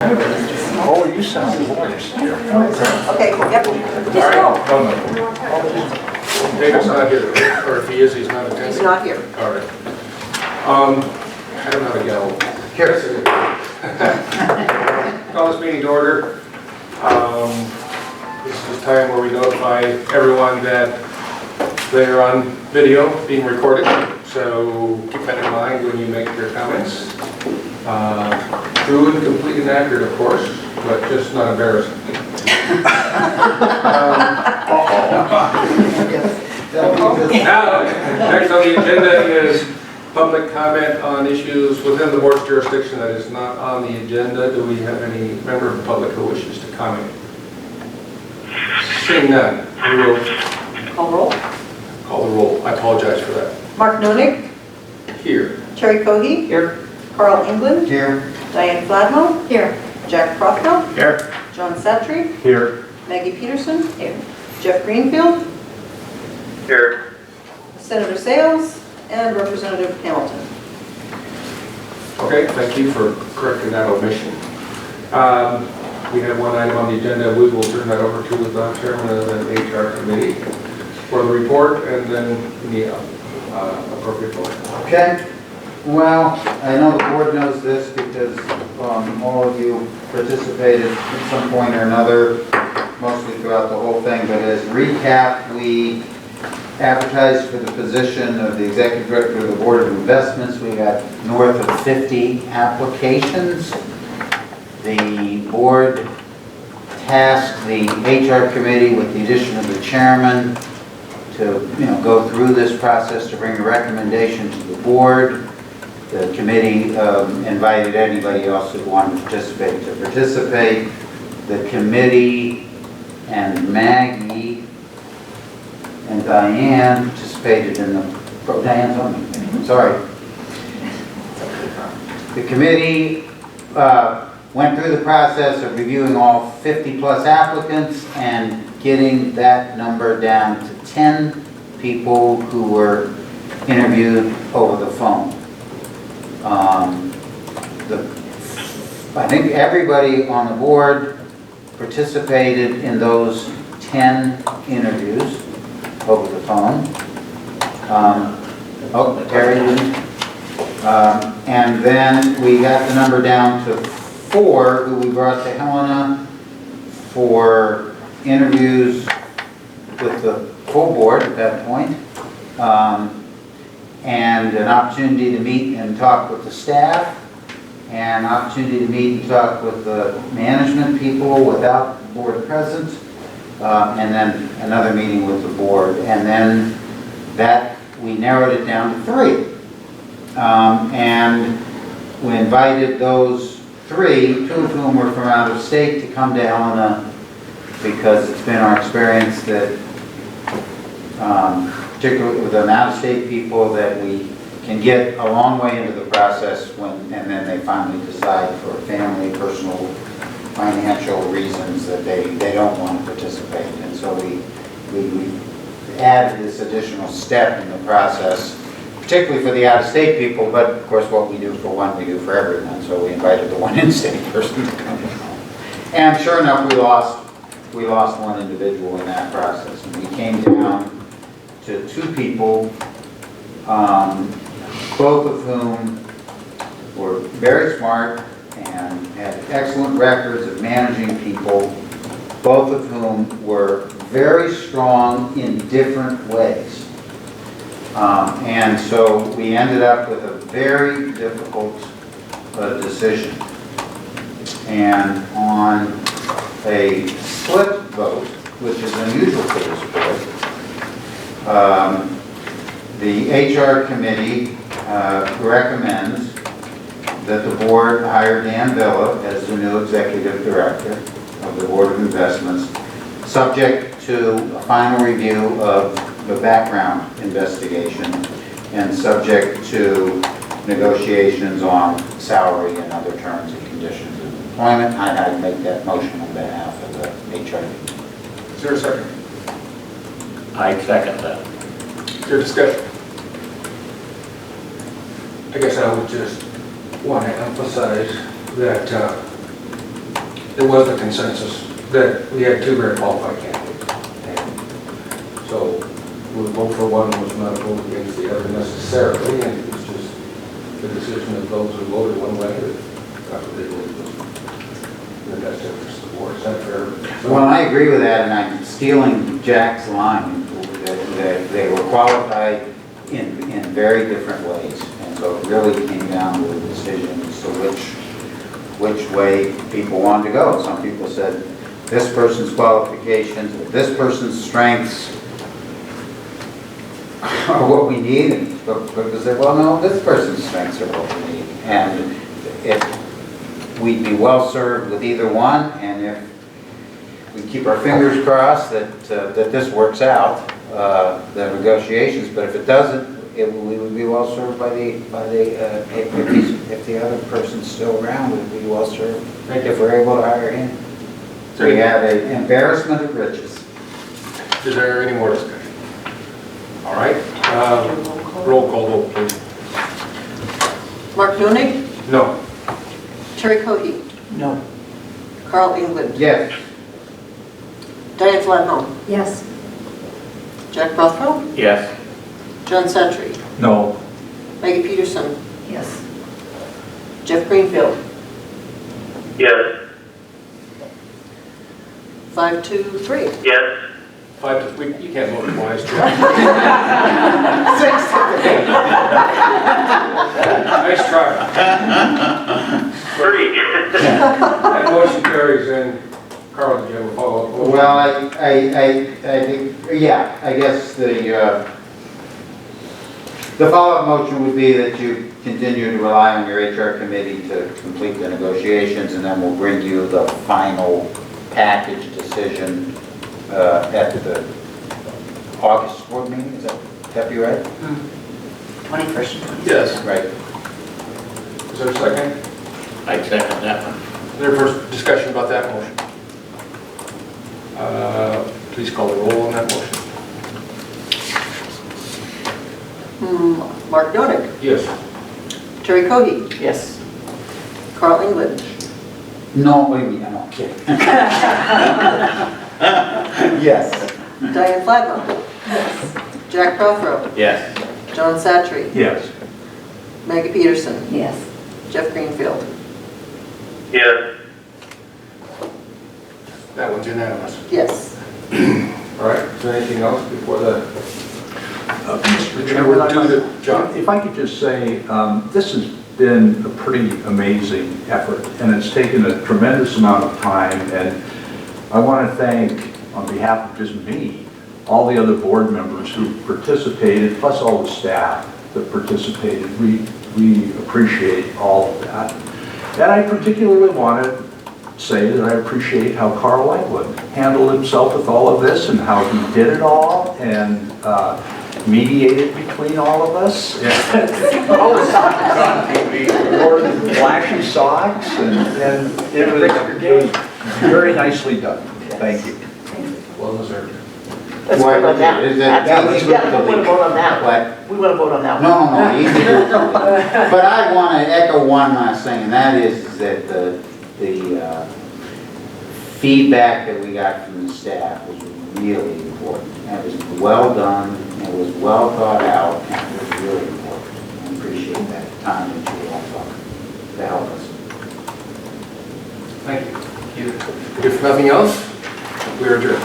Oh, you sound worse. Okay, yep. Just go. David's not here, or if he is, he's not attending. He's not here. All right. I don't know how to go. Call this meeting to order. This is time where we notify everyone that they're on video being recorded. So keep that in mind when you make your comments. True and complete and accurate, of course, but just not embarrassing. Now, next on the agenda is public comment on issues within the board's jurisdiction that is not on the agenda. Do we have any member of the public who wishes to comment? Seeing none, we will Call roll. call the roll. I apologize for that. Mark Noenig, Here. Terry Cohe. Here. Carl England. Here. Diane Fladmo. Here. Jack Prothko. Here. John Satry. Here. Maggie Peterson. Here. Jeff Greenfield. Here. Senator Sales. And Representative Hamilton. Okay, thank you for correcting that omission. We have one item on the agenda. We will turn that over to the chairman of the HR committee for the report and then the appropriate vote. Okay, well, I know the board knows this because all of you participated at some point or another, mostly throughout the whole thing, but as recap, we advertised for the position of the Executive Director of the Board of Investments. We got north of 50 applications. The board tasked the HR committee with the addition of the chairman to go through this process to bring a recommendation to the board. The committee invited anybody else who wanted to participate. The committee and Maggie and Diane participated in the, Diane's on me, sorry. The committee went through the process of reviewing all 50 plus applicants and getting that number down to 10 people who were interviewed over the phone. I think everybody on the board participated in those 10 interviews over the phone. Terry didn't. And then we got the number down to 4 who we brought to Helena for interviews with the full board at that point, and an opportunity to meet and talk with the staff, and an opportunity to meet and talk with the management people without the board present, and then another meeting with the board, and then that we narrowed it down to 3. And we invited those 3, 2 of whom were from out of state, to come to Helena, because it's been our experience that, particularly with the out-of-state people, that we can get a long way into the process and then they finally decide for family, personal, financial reasons that they don't want to participate. And so we added this additional step in the process, particularly for the out-of-state people, but of course what we do for one, we do for everyone. So we invited the one in-state person to come in. And sure enough, we lost one individual in that process. And we came down to 2 people, both of whom were very smart and had excellent records of managing people, both of whom were very strong in different ways. And so we ended up with a very difficult decision. And on a split vote, which is unusual for this board, the HR committee recommends that the board hire Dan Villa as the new executive director of the Board of Investments, subject to a final review of the background investigation and subject to negotiations on salary and other terms and conditions of employment. I'd make that motion on behalf of the HR. Is there a second? I second that. Is there discussion? I guess I would just want to emphasize that there was a consensus that we had two very qualified candidates. So the vote for one was not a vote against the other necessarily, and it was just the decision of those who voted one way that that's what they believed was in the best interest of the board. Is that fair? Well, I agree with that, and I'm stealing Jack's line, that they were qualified in very different ways. And so it really came down to the decision as to which way people wanted to go. Some people said, this person's qualifications, or this person's strengths are what we need, and people said, well, no, this person's strengths are what we need. And if we'd be well served with either one, and if we keep our fingers crossed that this works out, the negotiations, but if it doesn't, we would be well served by if the other person's still around, we'd be well served if we're able to hire him. So we have an embarrassment of riches. Is there any more discussion? All right, roll call vote, please. Mark Koenig, No. Terry Cohe, No. Carl England, Yes. Diane Flathall, Yes. Jack Rothro, Yes. John Satry, No. Maggie Peterson, Yes. Jeff Greenfield, Yes. 5-3. Yes. You can't vote twice. Nice try. 3. That motion carries, and Carl, did you have a follow-up? Well, I think, yeah, I guess the follow-up motion would be that you continue to rely on your HR committee to complete the negotiations, and then we'll bring you the final package decision at the August board meeting. Is that be right? 21st and 22nd. Yes. Right. Is there a second? I second that one. Is there first discussion about that motion? Please call the roll on that motion. Mark Koenig, Yes. Terry Cohe, Yes. Carl England, No, wait a minute, no, I'm kidding. Yes. Diane Flathall, Jack Rothro, Yes. John Satry, Yes. Maggie Peterson, Yes. Jeff Greenfield. Yes. That one's unanimous. Yes. All right, is there anything else before the... Mr. Chairman, Chairman, to the- John? if I could just say, this has been a pretty amazing effort, and it's taken a tremendous amount of time, and I want to thank, on behalf of just me, all the other board members who participated, plus all the staff that participated. We appreciate all of that. And I particularly want to say that I appreciate how Carl England handled himself with all of this, and how he did it all, and mediated between all of us. All the socks on TV, wore the flashy socks, and it was very nicely done. Thank you. Well deserved. Let's vote on that. Is that- Yeah, that was we want to with the vote on that. What? We want to vote on that. No, easy. But I want to echo one last thing, and that is that the feedback that we got from the staff was really important. And it was well done, and it was well thought out, and it was really important. I appreciate that time that you all took to help us. Thank you. If nothing else, we are adjourned.